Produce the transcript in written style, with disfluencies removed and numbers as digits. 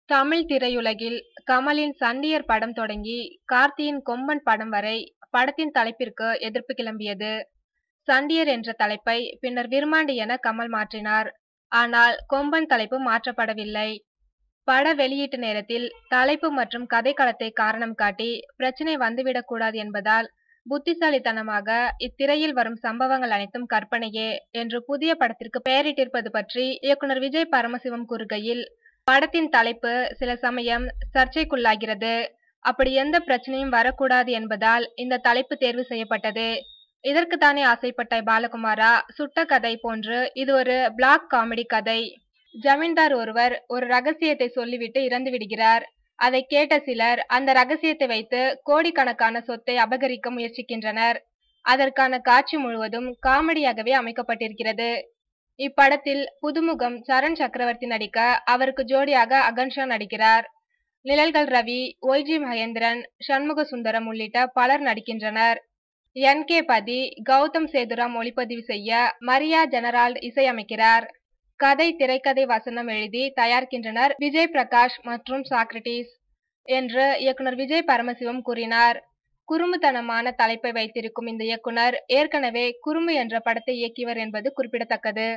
தமிழ் திரையுலகில் கமலின் சண்டியர் படம் தொடங்கி கார்த்தியின் கொம்பன் படம் வரை படத்தின் தலைப்பிற்கு எதிர்ப்பு கிளம்பியது. சண்டியர் என்ற தலைப்பை பின்னர் விருமாண்டி என கமல் மாற்றினார். ஆனால் கொம்பன் தலைப்பு மாற்றப்படவில்லை. பட வெளியீட்டு நேரத்தில் தலைப்பு மற்றும் கதைக்களத்தை காரணம் காட்டி பிரச்சனை வந்துவிடக்கூடாது என்பதால் புத்திசாலித்தனமாக இத்திரையில் வரும் சம்பவங்கள் அனைத்தும் கற்பனையே என்று புதிய படத்திற்கு பெயரிட்டிருப்பது பற்றி இயக்குனர் விஜய் பரமசிவம் கூறுகையில், படத்தின் தலைப்பு சில சமயம் சர்ச்சைக்குள்ளாகிறது. அப்படி எந்த பிரச்சனையும் வரக்கூடாது என்பதால் இந்த தலைப்பு தேர்வு செய்யப்பட்டது. இதற்குத்தானே ஆசைப்பட்டாய் பாலகுமாரா? சுட்ட கதை போன்று இது ஒரு பிளாக் காமெடி கதை. ஜமீன்தார் ஒருவர் ஒரு ரகசியத்தை சொல்லிவிட்டு இறந்து விடுகிறார். அதை கேட்ட சிலர் அந்த ரகசியத்தை வைத்து கோடிக்கணக்கான சொத்தை அபகரிக்க முயற்சிக்கின்றனர். அதற்கான காட்சி முழுவதும் காமெடியாகவே அமைக்கப்பட்டிருக்கிறது. இப்படத்தில் புதுமுகம் சரண் சக்கரவர்த்தி நடிக்க அவருக்கு ஜோடியாக அகன்ஷா நடிக்கிறார். நிழல்கள் ரவி, ஒய்ஜி மகேந்திரன், சண்முக சுந்தரம் உள்ளிட்ட பலர் நடிக்கின்றனர். என்.கே. பதி, கௌதம் சேதுராம் ஒளிப்பதிவு செய்ய மரியா ஜெனரால்ட் இசையமைக்கிறார். கதை, திரைக்கதை, வசனம் எழுதி தயாரிக்கின்றனர் விஜய் பிரகாஷ் மற்றும் சாக்ரட்டிஸ் என்று இயக்குனர் விஜய் பரமசிவம் கூறினார். குறும்புத்தனமான தலைப்பை வைத்திருக்கும் இந்த இயக்குனர் ஏற்கனவே குறும்பு என்ற படத்தை இயக்கியவர் என்பது குறிப்பிடத்தக்கது.